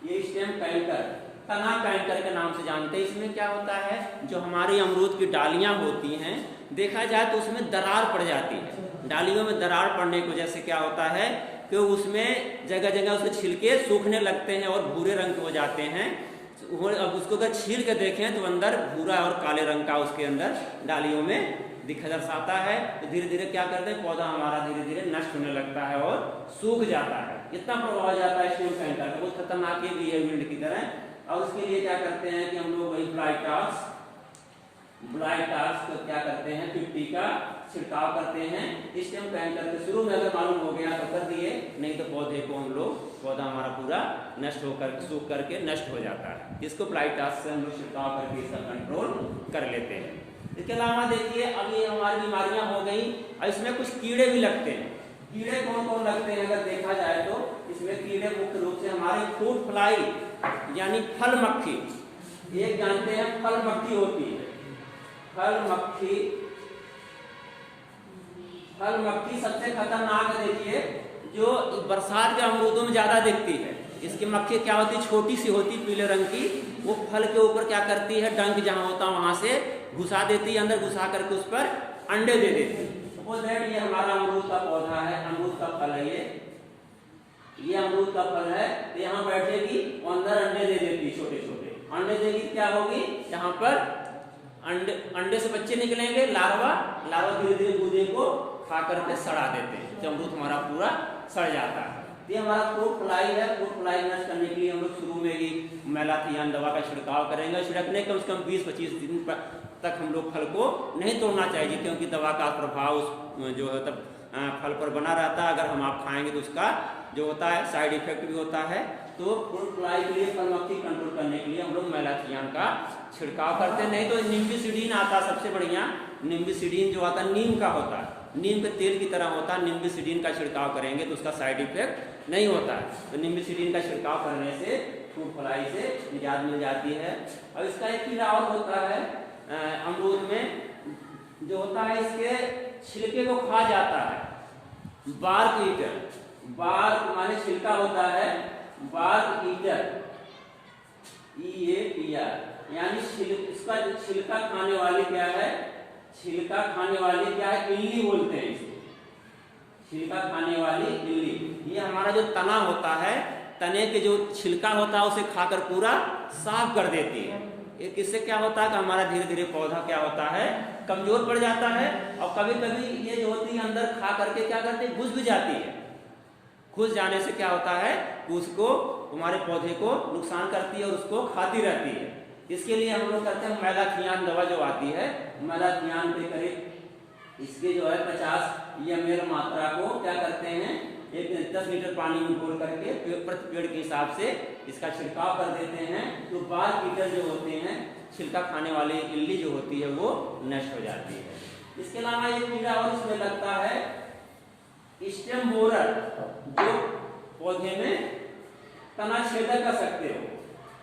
ये स्टेम कैंकर तना कैंकर के नाम से जानते हैं। इसमें क्या होता है, जो हमारी अमरूद की डालियां होती हैं, देखा जाए तो उसमें दरार पड़ जाती है। डालियों में दरार पड़ने की वजह से क्या होता है कि उसमें जगह जगह उसके छिलके सूखने लगते हैं और भूरे रंग के हो जाते हैं। अब उसको अगर छील के देखें तो अंदर भूरा और काले रंग का उसके अंदर डालियों में दिखा दर्शाता है। तो धीरे धीरे क्या करते हैं, पौधा हमारा धीरे धीरे नष्ट होने लगता है और सूख जाता है। इतना प्रभाव जाता है स्टेम कैंकर का, बहुत खतरनाक भी है विल्ड की तरह। और उसके लिए क्या करते हैं कि हम लोग वही ब्लाइटाक्स को क्या करते हैं 50 का छिड़काव करते हैं। स्टेम कैंकर के शुरू में अगर मालूम हो गया तो कर दिए, नहीं तो पौधे को हम लोग, पौधा हमारा पूरा नष्ट होकर सूख करके नष्ट हो जाता है। इसको ब्लाइटाक्स से हम लोग छिड़काव करके इसका कंट्रोल कर लेते हैं। इसके अलावा देखिए, अब ये हमारी बीमारियां हो गई, और इसमें कुछ कीड़े भी लगते हैं। कीड़े कौन कौन लगते हैं अगर देखा जाए तो इसमें कीड़े मुख्य रूप से हमारे फ्रूट फ्लाई यानी फल मक्खी, एक जानते हैं फल मक्खी होती है। फल मक्खी सबसे खतरनाक है। देखिए, जो बरसात के अमरूदों में ज्यादा दिखती है। इसकी मक्खी क्या होती है, छोटी सी होती है, पीले रंग की। वो फल के ऊपर क्या करती है, डंक जहां होता है वहां से घुसा देती है, अंदर घुसा करके उस पर अंडे दे देती है। सपोज दैट ये हमारा अमरूद का पौधा है, अमरूद का फल है, ये अमरूद का फल है। तो यहाँ बैठेगी, अंदर अंडे दे देती, छोटे छोटे अंडे देगी। क्या होगी, यहाँ पर अंडे से बच्चे निकलेंगे, लार्वा धीरे धीरे गूदे को खा करके सड़ा देते हैं, तो अमरूद हमारा पूरा सड़ जाता है। ये हमारा फ्रूट फ्लाई है। फ्रूट फ्लाई नष्ट करने के लिए हम लोग शुरू में ही मेलाथियान दवा का छिड़काव करेंगे। छिड़कने कम से कम 20-25 दिन तक हम लोग फल को नहीं तोड़ना चाहिए, क्योंकि दवा का प्रभाव उस जो है तब फल पर बना रहता है। अगर हम आप खाएंगे तो उसका जो होता है साइड इफेक्ट भी होता है। तो फ्रूट फ्लाई के लिए, फल मक्खी कंट्रोल करने के लिए हम लोग मेलाथियान का छिड़काव करते हैं। नहीं तो निम्बिसिडीन आता सबसे बढ़िया, निम्बिसिडीन जो आता नीम का होता है, नीम के तेल की तरह होता है। निम्बिसिडीन का छिड़काव करेंगे तो उसका साइड इफेक्ट नहीं होता है। तो निम्बिसिडीन का छिड़काव करने से फ्रूट फ्लाई से निजात मिल जाती है। और इसका एक कीड़ा और होता है अमरूद में, जो होता है इसके छिलके को खा जाता है, बार्क ईटर। बार्क माने छिलका होता है, बार्क ईटर, EATR, यानी इसका जो छिलका खाने वाली क्या है, छिलका खाने वाली क्या है, इल्ली बोलते हैं इसको, छिलका खाने वाली इल्ली। ये हमारा जो तना होता है, तने के जो छिलका होता है उसे खाकर पूरा साफ कर देती है। इससे क्या होता है कि हमारा धीरे धीरे पौधा क्या होता है, कमजोर पड़ जाता है। और कभी कभी ये जो होती है अंदर खा करके क्या करती है, घुस भी जाती है। घुस जाने से क्या होता है, उसको हमारे पौधे को नुकसान करती है और उसको खाती रहती है। इसके लिए हम लोग करते हैं मेलाथियान दवा जो आती है, मेलाथियान के करीब इसके जो है 50 ml मात्रा को क्या करते हैं, 10 लीटर पानी में घोल करके प्रति पेड़ के हिसाब से इसका छिड़काव कर देते हैं। तो बार्क ईटर जो होते हैं, छिलका खाने वाली इल्ली जो होती है, वो नष्ट हो जाती है। इसके अलावा एक कीड़ा और इसमें लगता है स्टेम बोरर, जो पौधे में तना छेदक कर सकते हो,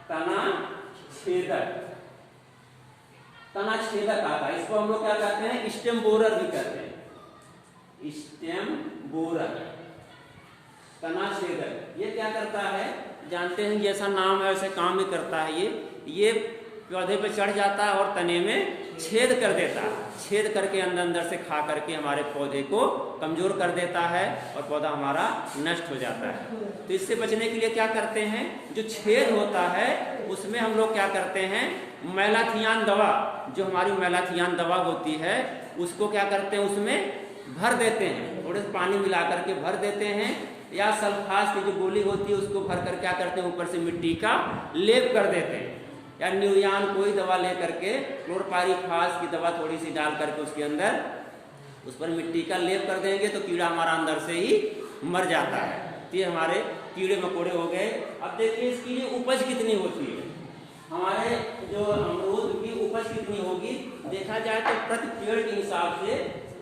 तना छेदक आता है। इसको हम लोग क्या कहते हैं, स्टेम बोरर भी कहते हैं, स्टेम बोरर, तना छेदक। ये क्या करता है, जानते हैं, जैसा नाम है वैसे काम भी करता है। ये पौधे पे चढ़ जाता है और तने में छेद कर देता है, छेद करके अंदर से खा करके हमारे पौधे को कमजोर कर देता है और पौधा हमारा नष्ट हो जाता है। तो इससे बचने के लिए क्या करते हैं, जो छेद होता है उसमें हम लोग क्या करते हैं, मेलाथियान दवा, जो हमारी मेलाथियान दवा होती है उसको क्या करते हैं, उसमें भर देते हैं, थोड़े से पानी मिला करके भर देते हैं, या सल्फास की जो गोली होती है उसको भर कर क्या करते हैं, ऊपर से मिट्टी का लेप कर देते हैं, या न्यूयान कोई दवा ले करके क्लोरपाइरीफास की दवा थोड़ी सी डाल करके उसके अंदर उस पर मिट्टी का लेप कर देंगे तो कीड़ा हमारा अंदर से ही मर जाता है। तो ये हमारे कीड़े मकोड़े हो गए। अब देखिए इसकी लिए उपज कितनी होती है, हमारे जो अमरूद की उपज कितनी होगी, देखा जाए तो प्रति पेड़ के हिसाब से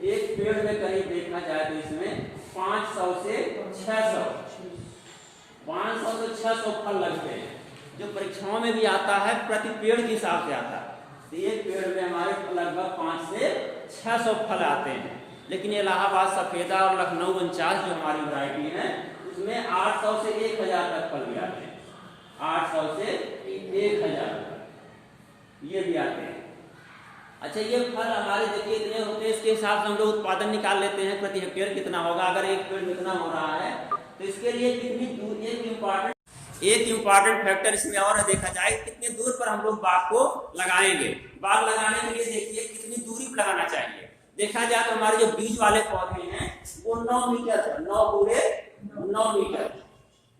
एक पेड़ में करीब देखा जाए तो इसमें 500 से 600 फल लगते हैं, जो परीक्षाओं में भी आता है प्रति पेड़ के हिसाब से आता है। तो एक पेड़ में हमारे लगभग 5 से 600 फल आते हैं। लेकिन इलाहाबाद सफेदा और लखनऊ 49 जो हमारी वैरायटी है उसमें 800 से 1000 तक फल भी आते हैं, 800 से 1000 तक ये भी आते हैं। अच्छा, ये फल हमारे देखिए इतने होते हैं, इसके हिसाब से हम लोग उत्पादन निकाल लेते हैं प्रति हेक्टेयर कितना होगा। अगर एक पेड़ इतना हो रहा है तो इसके लिए कितनी दूर, एक इम्पॉर्टेंट फैक्टर इसमें और देखा जाए कितनी दूर पर हम लोग बाग को लगाएंगे। बाग लगाने के लिए देखिए कितनी दूरी पर लगाना चाहिए। देखा जाए तो हमारे जो बीज वाले पौधे हैं वो 9 मीटर, 9 पूरे 9 मीटर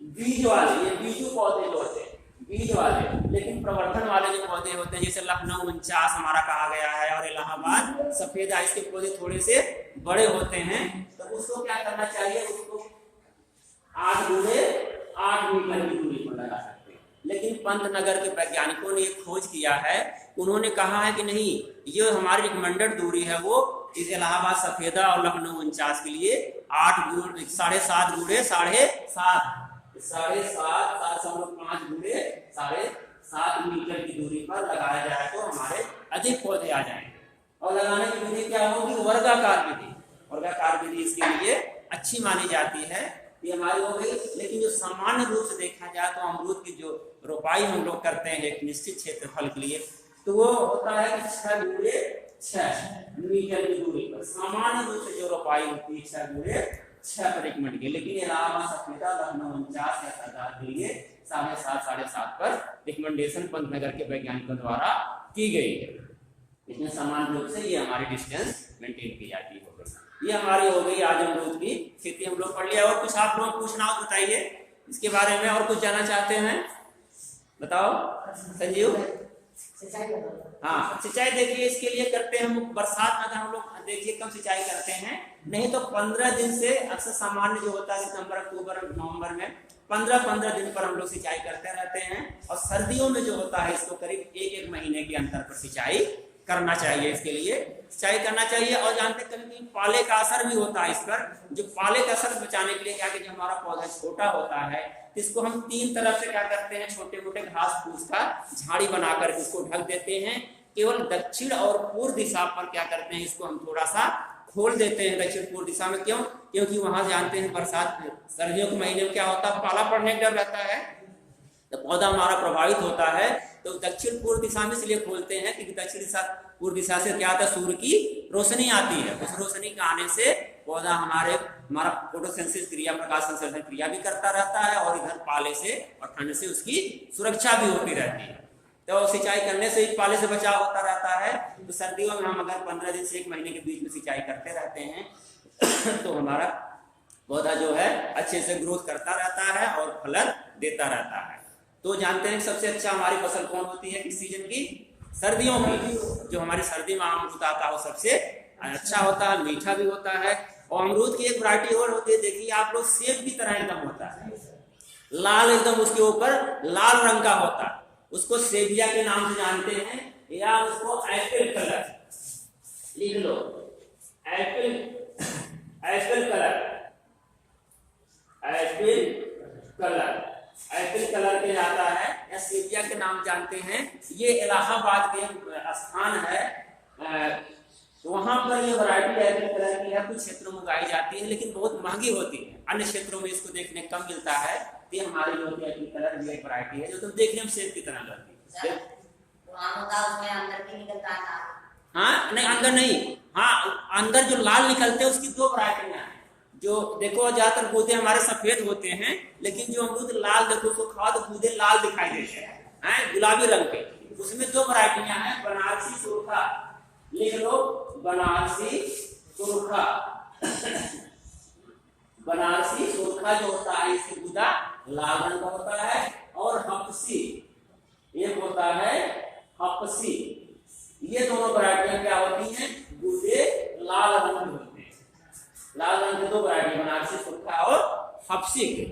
बीज वाले, ये बीजू पौधे जो होते हैं बीज वाले। लेकिन प्रवर्धन वाले जो पौधे होते हैं जैसे लखनऊ 49 हमारा कहा गया है और इलाहाबाद सफेदा, इसके पौधे थोड़े से बड़े होते हैं, तो उसको क्या करना चाहिए, उसको 8 गुणे 8 मीटर की दूरी पर लगा सकते हैं। लेकिन पंतनगर के वैज्ञानिकों ने एक खोज किया है, उन्होंने कहा है कि नहीं, ये हमारी रिकमेंडेड दूरी है वो इस इलाहाबाद सफेदा और लखनऊ 49 के लिए 8 गुणे 7.5 गुणे 7.5 7.5 गुणे 7.5 मीटर की दूरी पर लगाया जाए तो हमारे अधिक पौधे आ जाएंगे। और लगाने की विधि क्या होगी, वर्गाकार विधि। वर्गाकार विधि इसके लिए अच्छी मानी जाती है, ये हमारी हो गई। लेकिन जो सामान्य रूप से देखा जाए तो अमरूद की जो रोपाई हम लोग करते हैं एक निश्चित क्षेत्रफल के लिए, तो वो होता है कि 6 गुणे 6 मीटर की दूरी पर सामान्य रूप से जो रोपाई होती है 6 गुणे 6 पर रिकमेंड की। लेकिन इलाहाबाद सफेदा लखनऊ 49 या सरदार के लिए 7.5 पर रिकमेंडेशन पंतनगर के वैज्ञानिकों द्वारा की गई है। इसमें सामान्य रूप से ये हमारी डिस्टेंस मेंटेन की जाती है। ये हमारी हो गई आज अमरूद की खेती हम लोग पढ़ लिया। और कुछ आप लोग पूछना हो बताइए इसके बारे में, और कुछ जानना चाहते हैं बताओ संजीव। हाँ, सिंचाई देखिए इसके लिए करते हैं हम बरसात में, अगर हम लोग देखिए कम सिंचाई करते हैं, नहीं तो 15 दिन से अक्सर सामान्य जो होता है सितंबर अक्टूबर नवंबर में 15 दिन पर हम लोग सिंचाई करते रहते हैं। और सर्दियों में जो होता है इसको करीब 1 महीने के अंतर पर सिंचाई करना चाहिए, इसके लिए सिंचाई करना चाहिए। और जानते कभी पाले का असर भी होता है इस पर, जो पाले का असर बचाने के लिए क्या कि जो हमारा पौधा छोटा होता है इसको हम 3 तरफ से क्या करते हैं, छोटे मोटे घास फूस का झाड़ी बनाकर इसको ढक देते हैं। केवल दक्षिण और पूर्व दिशा पर क्या करते हैं, इसको हम थोड़ा सा खोल देते हैं दक्षिण पूर्व दिशा में। क्यों? क्योंकि वहां जानते हैं बरसात सर्दियों के महीने में क्या होता है, पाला पड़ने का डर रहता है, तो पौधा हमारा प्रभावित होता है। तो दक्षिण पूर्व दिशा में इसलिए खोलते हैं क्योंकि दक्षिण दिशा पूर्व दिशा से क्या आता है, सूर्य की रोशनी आती है। उस रोशनी के आने से पौधा हमारा फोटोसिंथेसिस क्रिया, प्रकाश संश्लेषण क्रिया भी करता रहता है और इधर पाले से और ठंड से उसकी सुरक्षा भी होती रहती है। तो सिंचाई करने से पाले से बचाव होता रहता है। तो सर्दियों में हम अगर 15 दिन से 1 महीने के बीच में सिंचाई करते रहते हैं तो हमारा पौधा जो है अच्छे से ग्रोथ करता रहता है और फलन देता रहता है। तो जानते हैं सबसे अच्छा हमारी फसल कौन होती है किस सीजन की, सर्दियों की। जो हमारी सर्दी में अमरूद आता है वो सबसे अच्छा होता है, मीठा भी होता है। और अमरूद की एक वैरायटी और होती है, देखिए आप लोग, सेब की तरह एकदम होता है, लाल एकदम उसके ऊपर लाल रंग का होता है, उसको सेबिया के नाम से जानते हैं, या उसको एप्पल कलर लिख लो, एप्पल कलर के आता है या सेबिया के नाम जानते हैं। ये इलाहाबाद के स्थान है, तो वहां पर ये वैरायटी एप्पल कलर की है, कुछ क्षेत्रों में उगाई जाती है लेकिन बहुत महंगी होती है, अन्य क्षेत्रों में इसको देखने कम मिलता है। ये हमारी जो एप्पल कलर की एक वैरायटी है जो तुम देखने में सेब की तरह लगती है। हाँ नहीं, अंदर नहीं, हाँ अंदर जो लाल निकलते हैं उसकी दो वैरायटियां हैं। जो देखो ज्यादातर गूदे हमारे सफेद होते हैं, लेकिन जो अमरूद लाल देखो उसको खाओ तो गूदे लाल दिखाई देते हैं, गुलाबी रंग के। उसमें दो वैरायटियां हैं, बनारसी सुरखा, लिख लो बनारसी सुरखा। बनारसी सुरखा जो होता है इसकी गूदा लाल रंग का होता है, और हपसी एक होता है हपसी। ये दोनों वैरायटियां क्या होती हैं, गूदे लाल रंग के होते हैं। लाल रंग के दो वैरायटी बनारसी सुरखा और हपसी के,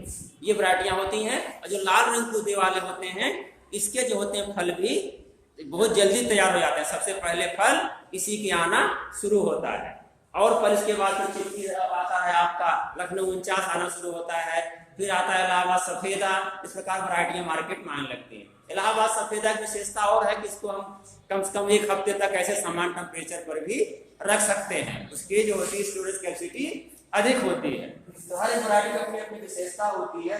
ये वैरायटियां होती हैं। और जो लाल रंग गूदे वाले होते हैं इसके जो होते हैं फल भी बहुत जल्दी तैयार हो जाते हैं। सबसे पहले फल इसी के आना शुरू होता है, और फल इसके बाद फिर चिट्ठी आता है आपका लखनऊ 49 आना शुरू होता है, फिर आता है इलाहाबाद सफेदा। इस प्रकार वैरायटियां मार्केट में आने लगती हैं। इलाहाबाद सफेदा की विशेषता और है कि इसको हम कम से कम एक हफ्ते तक ऐसे समान टेम्परेचर पर भी रख सकते हैं, उसकी जो होती है स्टोरेज कैपेसिटी अधिक होती है। तो हर एक वैरायटी की अपनी अपनी विशेषता होती है।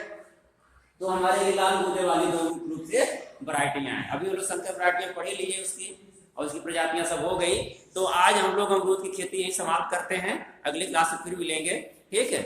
तो हमारे लाल गूदे वाली दो रूप से वैरायटियां हैं। अभी हम लोग संकर वैरायटियां पढ़े लिए उसकी, और उसकी प्रजातियां सब हो गई। तो आज हम लोग अमरूद की खेती यही समाप्त करते हैं, अगली क्लास में फिर मिलेंगे, ठीक है।